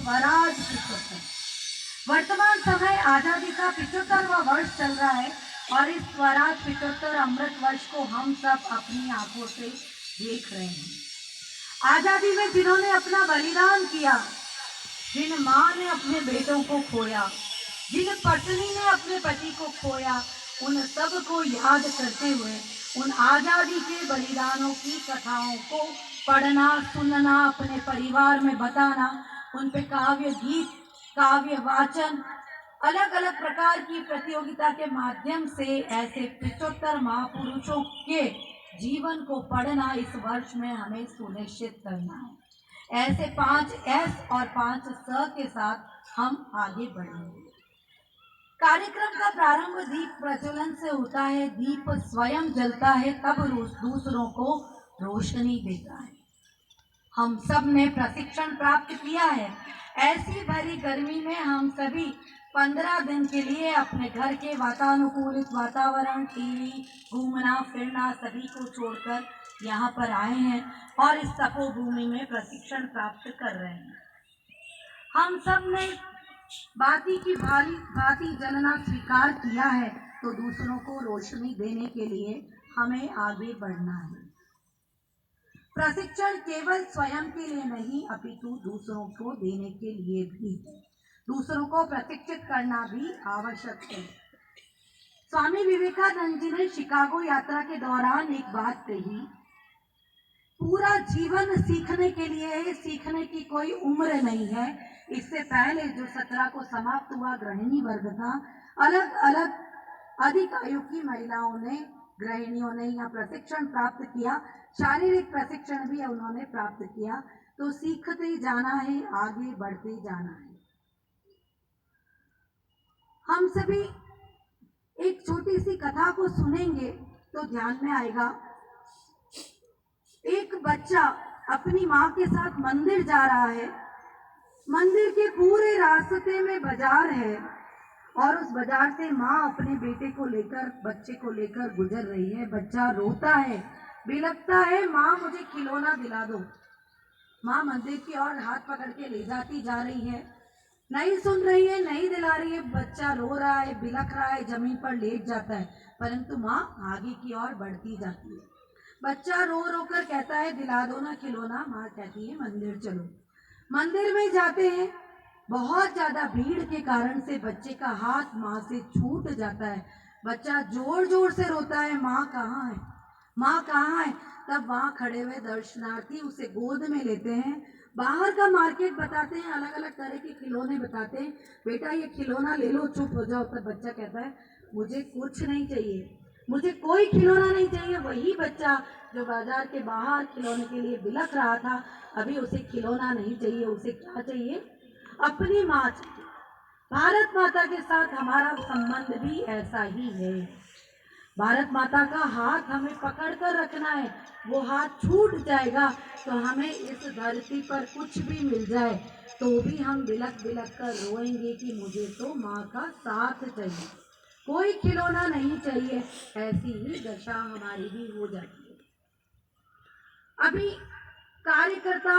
स्वराज पिछोत्तर। वर्तमान समय आजादी का 75वां वर्ष चल रहा है और इस स्वराज पिछोत्तर अमृत वर्ष को हम सब अपनी आंखों से देख रहे हैं। आजादी में जिन्होंने अपना बलिदान किया, जिन माँ ने अपने बेटों को खोया, जिन पत्नी ने अपने पति को खोया, उन सब को याद करते हुए उन आजादी के बलिदानों की कथाओं को पढ़ना, सुनना, अपने परिवार में बताना, उन पे काव्य गीत, काव्य वाचन, अलग अलग प्रकार की प्रतियोगिता के माध्यम से ऐसे 75 महापुरुषों के जीवन को पढ़ना इस वर्ष में हमें सुनिश्चित करना है। ऐसे 5 S और 5 स के साथ हम आगे बढ़ेंगे। कार्यक्रम का प्रारंभ दीप प्रज्वलन से होता है। दीप स्वयं जलता है तब दूसरों को रोशनी देता है। हम सब ने प्रशिक्षण प्राप्त किया है। ऐसी भरी गर्मी में हम सभी 15 दिन के लिए अपने घर के वातानुकूलित वातावरण, टीवी, घूमना फिरना सभी को छोड़कर यहाँ पर आए हैं और इस तपोभूमि में प्रशिक्षण प्राप्त कर रहे हैं। हम सब ने बाती की भांति जलना स्वीकार किया है, तो दूसरों को रोशनी देने के लिए हमें आगे बढ़ना है। प्रशिक्षण केवल स्वयं के लिए नहीं, अपितु दूसरों को देने के लिए भी। दूसरों को प्रशिक्षित करना भी आवश्यक है। स्वामी विवेकानंद जी ने शिकागो यात्रा के दौरान एक बात कही, पूरा जीवन सीखने के लिए है, सीखने की कोई उम्र नहीं है। इससे पहले जो 17 को समाप्त हुआ गृहिणी वर्ग था, अलग अलग अधिक आयु की महिलाओं ने, गृहिणियों ने यहाँ प्रशिक्षण प्राप्त किया, शारीरिक प्रशिक्षण भी उन्होंने प्राप्त किया। तो सीखते जाना है, आगे बढ़ते जाना है। हम सभी एक छोटी सी कथा को सुनेंगे तो ध्यान में आएगा। एक बच्चा अपनी माँ के साथ मंदिर जा रहा है। मंदिर के पूरे रास्ते में बाजार है और उस बाजार से माँ अपने बेटे को लेकर, बच्चे को लेकर गुजर रही है। बच्चा रोता है, बिलखता है, माँ मुझे खिलौना दिला दो। माँ मंदिर की ओर हाथ पकड़ के ले जाती जा रही है, नहीं सुन रही है, नहीं दिला रही है। बच्चा रो रहा है, बिलख रहा है, जमीन पर लेट जाता है, परंतु माँ आगे की ओर बढ़ती जाती है। बच्चा रो रो कर कहता है दिला दो ना खिलौना। माँ कहती है मंदिर चलो। मंदिर में जाते हैं। बहुत ज्यादा भीड़ के कारण से बच्चे का हाथ माँ से छूट जाता है। बच्चा जोर जोर से रोता है, माँ कहाँ है, माँ कहाँ है। तब वहाँ खड़े हुए दर्शनार्थी उसे गोद में लेते हैं, बाहर का मार्केट बताते हैं, अलग अलग तरह के खिलौने बताते हैं, बेटा ये खिलौना ले लो, चुप हो जाओ। तब बच्चा कहता है मुझे कुछ नहीं चाहिए, मुझे कोई खिलौना नहीं चाहिए। वही बच्चा जो बाजार के बाहर खिलौने के लिए बिलख रहा था, अभी उसे खिलौना नहीं चाहिए, उसे क्या चाहिए, अपनी माँ चाहिए। भारत माता के साथ हमारा संबंध भी ऐसा ही है। भारत माता का हाथ हमें पकड़ कर रखना है। वो हाथ छूट जाएगा तो हमें इस धरती पर कुछ भी मिल जाए तो भी हम बिलख बिलख कर रोएंगे कि मुझे तो माँ का साथ चाहिए, कोई खिलौना नहीं चाहिए। ऐसी ही दशा हमारी भी हो जाती है। अभी कार्यकर्ता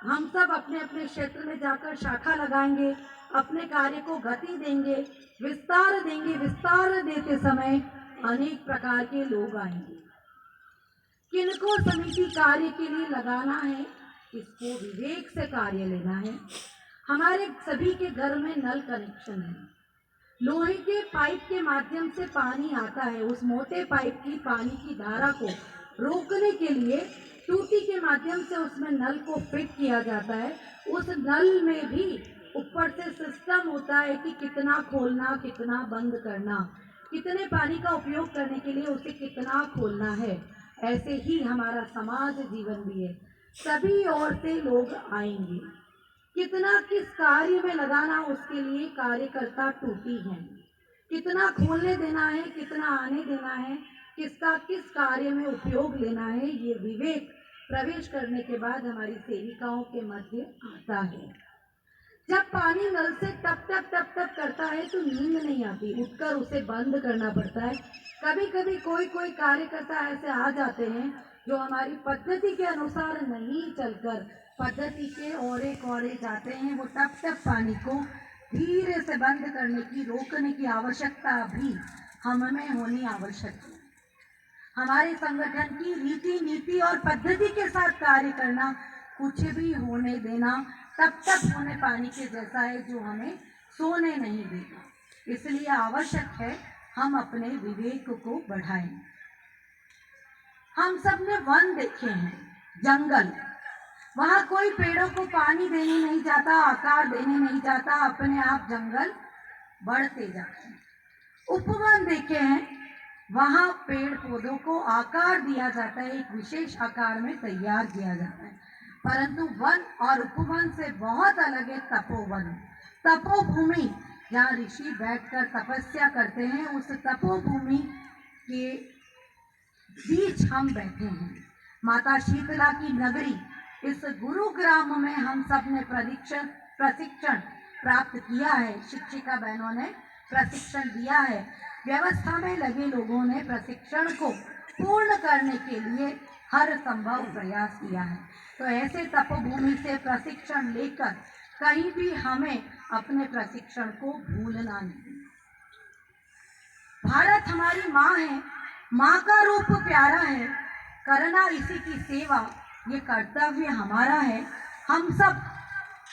हम सब अपने अपने क्षेत्र में जाकर शाखा लगाएंगे, अपने कार्य को गति देंगे, विस्तार देंगे। विस्तार देते समय अनेक प्रकार के लोग आएंगे। किनको समिति कार्य के लिए लगाना है, किसको विवेक से कार्य लेना है। हमारे सभी के घर में नल कनेक्शन है। लोहे के पाइप के माध्यम से पानी आता है। उस मोटे पाइप की पानी की धारा को रोकने के लिए टूटी के माध्यम से उसमें नल को फिट किया जाता है। उस नल में भी ऊपर से सिस्टम होता है कि कितना खोलना, कितना बंद करना, कितने पानी का उपयोग करने के लिए उसे कितना खोलना है। ऐसे ही हमारा समाज जीवन भी है। सभी ओर से लोग आएंगे, कितना किस कार्य में लगाना उसके लिए कार्यकर्ता टूटी है। कितना खोलने देना है, कितना आने देना है, किसका किस कार्य में उपयोग लेना है, ये विवेक प्रवेश करने के बाद हमारी सेविकाओं के मध्य आता है। जब पानी नल से टप टप टप टप करता है तो नींद नहीं आती, उठकर उसे बंद करना पड़ता है। कभी कभी कोई कार्यकर्ता ऐसे आ जाते हैं जो हमारी पद्धति के अनुसार नहीं चलकर पद्धति के ओरे कोरे जाते हैं, वो टप टप पानी को धीरे से बंद करने की, रोकने की आवश्यकता भी हम में होनी आवश्यक है। हमारे संगठन की रीति नीति और पद्धति के साथ कार्य करना, कुछ भी होने देना टप टप होने पानी के जैसा है, जो हमें सोने नहीं देगा। इसलिए आवश्यक है हम अपने विवेक को बढ़ाएं। हम सब ने वन देखे हैं, जंगल, वहां कोई पेड़ों को पानी देने नहीं जाता, आकार देने नहीं जाता, अपने आप जंगल बढ़ते जाते हैं। उपवन देखे हैं, वहां पेड़ पौधों को आकार दिया जाता है, एक विशेष आकार में तैयार किया जाता है। परंतु वन और उपवन से बहुत अलग है तपोवन। तपोभूमि, जहाँ ऋषि बैठकर तपस्या करते हैं, उस तपोभूमि के बीच हम बैठे हैं। माता शीतला की नगरी, इस गुरुग्राम में हम सब ने प्रशिक्षण प्राप्त किया है। शिक्षिका बहनों ने प्रशिक्षण दिया है, व्यवस्था में लगे लोगों ने प्रशिक्षण को पूर्ण करने के लिए हर संभव प्रयास किया है। तो ऐसे तपोभूमि से प्रशिक्षण लेकर कहीं भी हमें अपने प्रशिक्षण को भूलना नहीं। भारत हमारी माँ है, माँ का रूप प्यारा है, करना इसी की सेवा ये कर्तव्य हमारा है। हम सब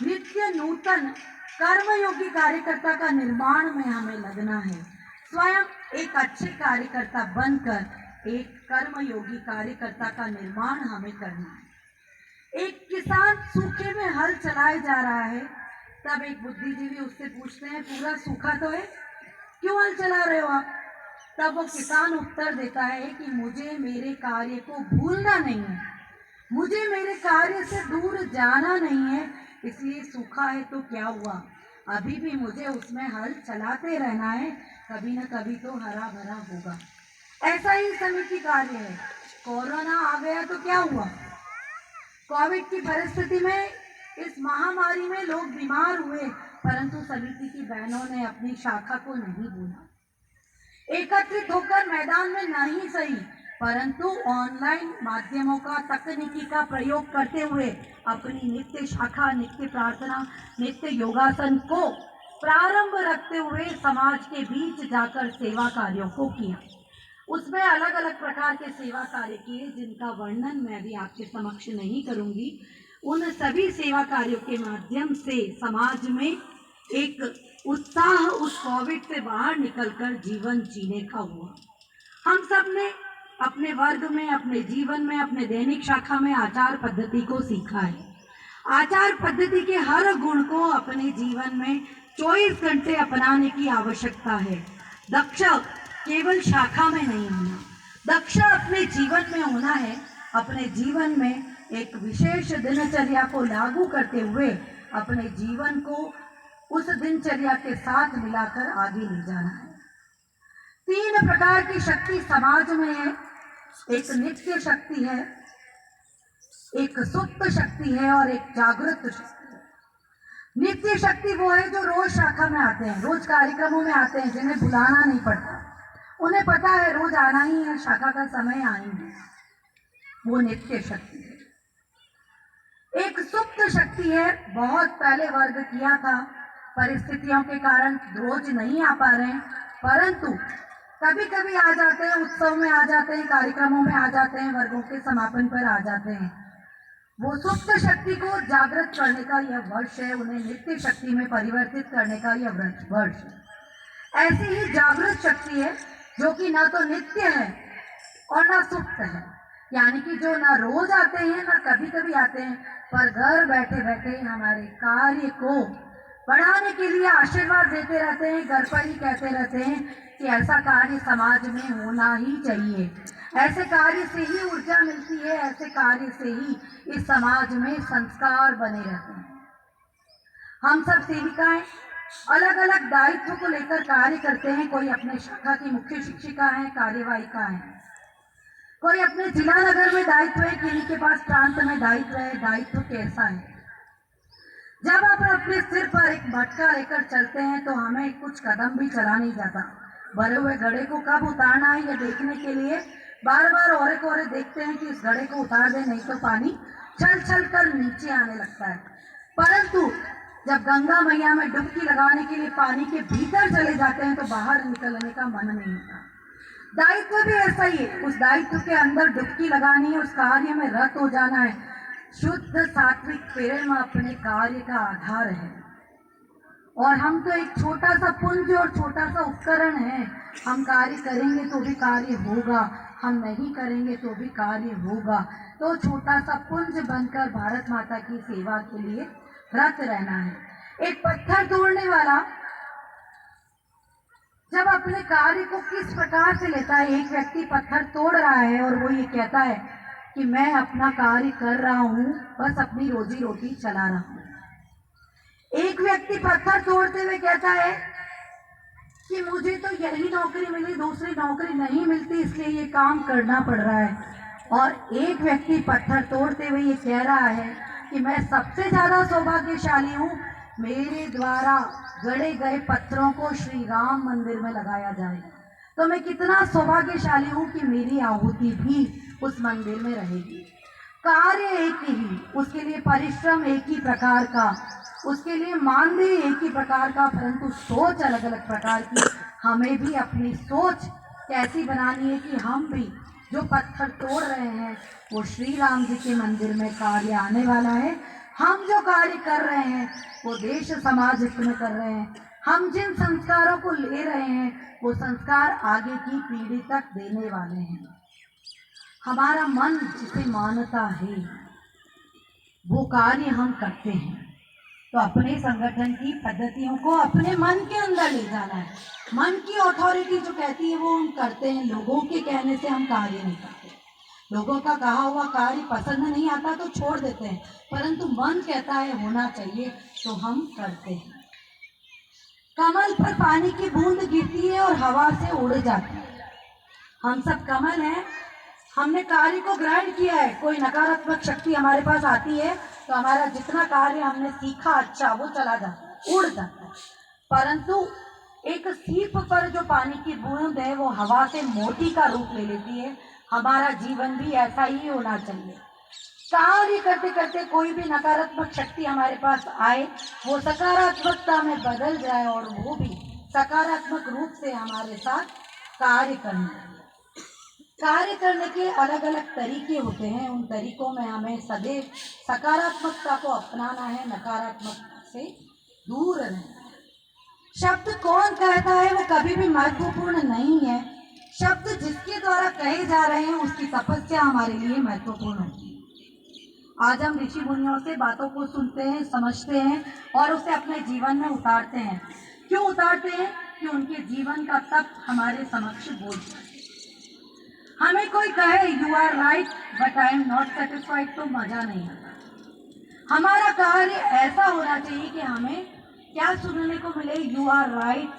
नित्य नूतन कर्मयोगी कार्यकर्ता का निर्माण में हमें लगना है। स्वयं एक अच्छे कार्यकर्ता बनकर एक कर्मयोगी कार्यकर्ता का निर्माण हमें करना है। एक किसान सूखे में हल चलाए जा रहा है, तब एक बुद्धिजीवी उससे पूछते हैं, पूरा सूखा तो है, क्यों हल चला रहे हो आप? तब वो किसान उत्तर देता है कि मुझे मेरे कार्य को भूलना नहीं है, मुझे मेरे कार्य से दूर जाना नहीं है, इसलिए सूखा है तो क्या हुआ, अभी भी मुझे उसमें हल चलाते रहना है, कभी न कभी तो हरा भरा होगा। ऐसा ही समिति कार्य है। कोरोना आ गया तो क्या हुआ? कोविड की परिस्थिति में, इस महामारी में लोग बीमार हुए, परंतु समिति की बहनों ने अपनी शाखा को नहीं भूला। एकत्रित होकर मैदान में नहीं सही, परंतु ऑनलाइन माध्यमों का, तकनीकी का प्रयोग करते हुए अपनी नित्य शाखा, नित्य प्रार्थना, नित्य योगासन को प्रारंभ रखते हुए समाज के बीच जाकर सेवा कार्यों को किया। उसमें अलग अलग प्रकार के सेवा कार्य किए, जिनका वर्णन मैं भी आपके समक्ष नहीं करूंगी। उन सभी सेवा कार्यों के माध्यम से समाज में एक उत्साह उस कोविड से बाहर निकलकर जीवन जीने का हुआ। हम सब ने अपने वर्ग में, अपने जीवन में, अपने दैनिक शाखा में आचार पद्धति को सीखा है। आचार पद्धति के हर गुण को अपने जीवन में 24 घंटे अपनाने की आवश्यकता है। दक्ष केवल शाखा में नहीं होना, दक्ष अपने जीवन में होना है। अपने जीवन में एक विशेष दिनचर्या को लागू करते हुए अपने जीवन को उस दिनचर्या के साथ मिलाकर आगे ले जाना है। 3 प्रकार की शक्ति समाज में है। एक नित्य शक्ति है, एक सुप्त शक्ति है और एक जागृत शक्ति है। नित्य शक्ति वो है जो रोज शाखा में आते हैं, रोज कार्यक्रमों में आते हैं, जिन्हें बुलाना नहीं पड़ता, उन्हें पता है रोज आना ही है, शाखा का समय आएंगे, वो नित्य शक्ति है। एक सुप्त शक्ति है, बहुत पहले वर्ग किया था, परिस्थितियों के कारण रोज नहीं आ पा रहे हैं, परंतु कभी कभी आ जाते हैं, उत्सव में आ जाते हैं, कार्यक्रमों में आ जाते हैं, वर्गों के समापन पर आ जाते हैं। वो सुप्त शक्ति को जागृत करने का यह वर्ष है, उन्हें नित्य शक्ति में परिवर्तित करने का यह वर्ष है। ऐसी ही जागृत शक्ति है जो कि ना तो नित्य है और ना सुप्त है, यानी कि जो ना रोज आते हैं ना कभी कभी आते हैं, पर घर बैठे बैठे हमारे कार्य को बढ़ाने के लिए आशीर्वाद देते रहते हैं, घर पर ही कहते रहते हैं कि ऐसा कार्य समाज में होना ही चाहिए, ऐसे कार्य से ही ऊर्जा मिलती है, ऐसे कार्य से ही इस समाज में संस्कार बने रहते हैं। हम सब सेविकाएं अलग अलग दायित्व को लेकर कार्य करते हैं। कोई अपने शाखा की मुख्य शिक्षिका है, कार्यवाहिका है, कोई अपने जिला नगर में दायित्व है, किन्हीं के पास प्रांत में दायित्व है। दायित्व कैसा है? जब आप अपने सिर पर एक मटका लेकर चलते हैं तो हमें कुछ कदम भी चला नहीं जाता। भरे हुए घड़े को कब उतारना है ये देखने के लिए बार बार औरे कोरे देखते हैं कि इस घड़े को उतार दें, नहीं तो पानी छल छल कर नीचे आने लगता है। परंतु जब गंगा मैया में डुबकी लगाने के लिए पानी के भीतर चले जाते हैं तो बाहर निकलने का मन नहीं होता। दायित्व भी ऐसा ही है, उस दायित्व के अंदर डुबकी लगानी है, उस कार्य में रत हो जाना है। शुद्ध सात्विक प्रेम अपने कार्य का आधार है और हम तो एक छोटा सा पुंज और छोटा सा उपकरण है। हम कार्य करेंगे तो भी कार्य होगा, हम नहीं करेंगे तो भी कार्य होगा। तो छोटा सा पुंज बनकर भारत माता की सेवा के लिए रत रहना है। एक पत्थर तोड़ने वाला जब अपने कार्य को किस प्रकार से लेता है, एक व्यक्ति पत्थर तोड़ रहा है और वो ये कहता है कि मैं अपना कार्य कर रहा हूँ, बस अपनी रोजी रोटी चला रहा हूँ। एक व्यक्ति पत्थर तोड़ते हुए कहता है कि मुझे तो यही नौकरी मिली, दूसरी नौकरी नहीं मिलती, इसलिए ये काम करना पड़ रहा है। और एक व्यक्ति पत्थर तोड़ते हुए ये कह रहा है कि मैं सबसे ज्यादा सौभाग्यशाली हूँ, मेरे द्वारा गढ़े गए पत्थरों को श्री राम मंदिर में लगाया जाए। तो मैं कितना सौभाग्यशाली हूँ कि मेरी आहुति भी उस मंदिर में रहेगी। कार्य एक ही, उसके लिए परिश्रम एक ही प्रकार का, उसके लिए मानदेय एक ही प्रकार का, परंतु सोच अलग अलग प्रकार की। हमें भी अपनी सोच कैसी बनानी है कि हम भी जो पत्थर तोड़ रहे हैं वो श्री राम जी के मंदिर में कार्य आने वाला है। हम जो कार्य कर रहे हैं वो देश समाज हित में कर रहे हैं। हम जिन संस्कारों को ले रहे हैं वो संस्कार आगे की पीढ़ी तक देने वाले हैं। हमारा मन जिसे मानता है वो कार्य हम करते हैं। तो अपने संगठन की पद्धतियों को अपने मन के अंदर ले जाना है। मन की अथॉरिटी जो कहती है वो हम करते हैं, लोगों के कहने से हम कार्य नहीं करते। लोगों का कहा हुआ कार्य पसंद नहीं आता तो छोड़ देते हैं, परंतु मन कहता है होना चाहिए तो हम करते हैं। कमल पर पानी की बूंद गिरती है और हवा से उड़ जाती है। हम सब कमल हैं, हमने कार्य को ग्रहण किया है। कोई नकारात्मक शक्ति हमारे पास आती है तो हमारा जितना कार्य हमने सीखा अच्छा वो चला जाता है, उड़ जाता है। परंतु एक सीप पर जो पानी की बूंद है वो हवा से मोती का रूप ले लेती है। हमारा जीवन भी ऐसा ही होना चाहिए। कार्य करते करते कोई भी नकारात्मक शक्ति हमारे पास आए वो सकारात्मकता में बदल जाए और वो भी सकारात्मक रूप से हमारे साथ कार्य करने के अलग अलग तरीके होते हैं। उन तरीकों में हमें सदैव सकारात्मकता को अपनाना है, नकारात्मकता से दूर रहना है। शब्द कौन कहता है वो कभी भी महत्वपूर्ण नहीं है, शब्द जिसके द्वारा कहे जा रहे हैं उसकी तपस्या हमारे लिए महत्वपूर्ण होती है। आज हम ऋषि मुनियों से बातों को सुनते हैं, समझते हैं और उसे अपने जीवन में उतारते हैं। क्यों उतारते हैं? कि उनके जीवन का तप हमारे समक्ष बोल जाए। हमें कोई कहे you are right but I am not satisfied तो मजा नहीं आता। हमारा कार्य ऐसा होना चाहिए कि हमें क्या सुनने को मिले, you are right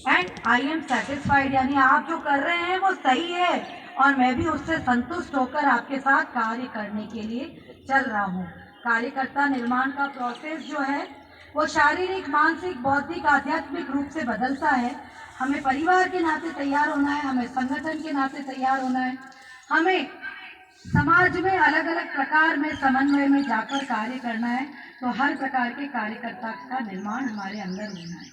and I am satisfied, यानी आप जो कर रहे हैं वो सही है और मैं भी उससे संतुष्ट होकर आपके साथ कार्य करने के लिए चल रहा हूँ। कार्यकर्ता निर्माण का प्रोसेस जो है वो शारीरिक, मानसिक, बौद्धिक, आध्यात्मिक रूप से बदलता है। हमें परिवार के नाते तैयार होना है, हमें संगठन के नाते तैयार होना है, हमें समाज में अलग अलग प्रकार में समन्वय में जाकर कार्य करना है। तो हर प्रकार के कार्यकर्ता का निर्माण हमारे अंदर होना है।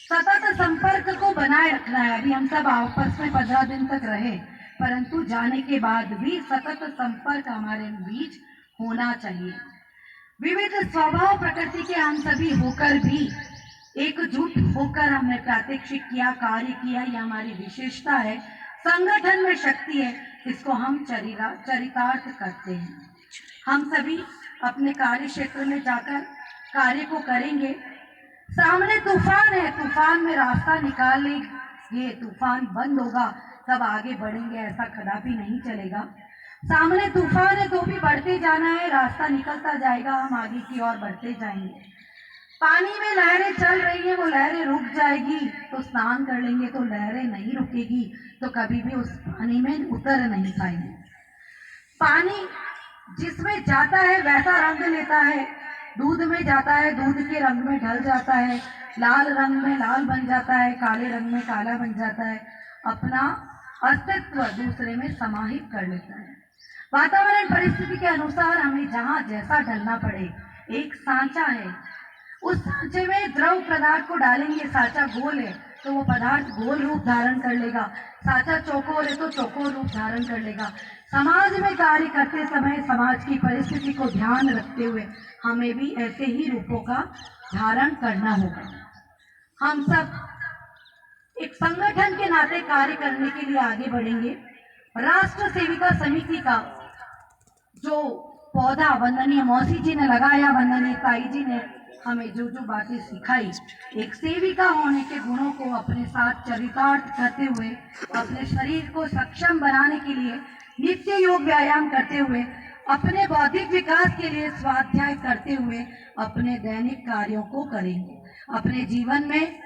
सतत संपर्क को बनाए रखना है। अभी हम सब आपस में 15 दिन तक रहे, परंतु जाने के बाद भी सतत संपर्क हमारे बीच होना चाहिए। विविध स्वभाव प्रकृति के हम सभी होकर भी एकजुट होकर हमने प्रात्यक्षिक किया, कार्य किया, यह हमारी विशेषता है। संगठन में शक्ति है, इसको हम चरितार्थ करते हैं। हम सभी अपने कार्य क्षेत्र में जाकर कार्य को करेंगे। सामने तूफान है, तूफान में रास्ता निकाल लेंगे, तूफान बंद होगा तब आगे बढ़ेंगे, ऐसा कदापि नहीं चलेगा। सामने तूफान है तो भी बढ़ते जाना है, रास्ता निकलता जाएगा, हम आगे की ओर बढ़ते जाएंगे। पानी में लहरें चल रही है, वो लहरें रुक जाएगी तो स्नान कर लेंगे, तो लहरें नहीं रुकेगी तो कभी भी उस पानी में उतर नहीं पाएंगे। पानी जिसमें जाता है वैसा रंग लेता है, दूध में जाता है दूध के रंग में ढल जाता है, लाल रंग में लाल बन जाता है, काले रंग में काला बन जाता है, अपना अस्तित्व दूसरे में समाहित कर लेता है। वातावरण परिस्थिति के अनुसार हमें जहाँ जैसा ढलना पड़े। एक सांचा है, उस सांचे में द्रव पदार्थ को डालेंगे, सांचा गोल है तो वो पदार्थ गोल रूप धारण कर लेगा, सांचा चौकोर है तो चौकोर रूप धारण कर लेगा। समाज में कार्य करते समय समाज की परिस्थिति को ध्यान रखते हुए हमें भी ऐसे ही रूपों का धारण करना होगा। हम सब एक संगठन के नाते कार्य करने के लिए आगे बढ़ेंगे। राष्ट्र सेविका समिति का जो पौधा वंदनीय मौसी जी ने लगाया, वंदनीय ताई जी ने हमें जो जो बातें सिखाई, एक सेविका होने के गुणों को अपने साथ चरितार्थ करते हुए, अपने शरीर को सक्षम बनाने के लिए नित्य योग व्यायाम करते हुए, अपने बौद्धिक विकास के लिए स्वाध्याय करते हुए अपने दैनिक कार्यों को करेंगे। अपने जीवन में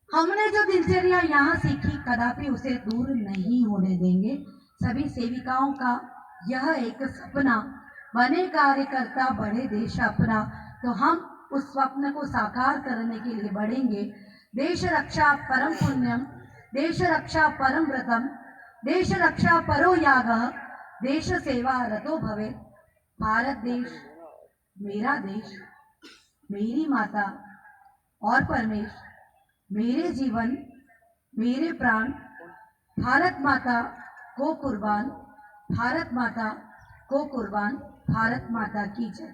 हमने जो दिनचर्या यहाँ सीखी कदापि उसे दूर नहीं होने देंगे। सभी सेविकाओं का यह एक सपना, बने कार्यकर्ता बढ़े देश अपना, तो हम उस स्वप्न को साकार करने के लिए बढ़ेंगे। देश रक्षा परम पुण्यम, देश रक्षा परम व्रतम, देश रक्षा परो यागः, देश सेवा रतो भवे। भारत देश मेरा देश, मेरी माता और परमेश, मेरे जीवन मेरे प्राण, भारत माता को कुर्बान, भारत माता को कुर्बान, भारत माता की जय।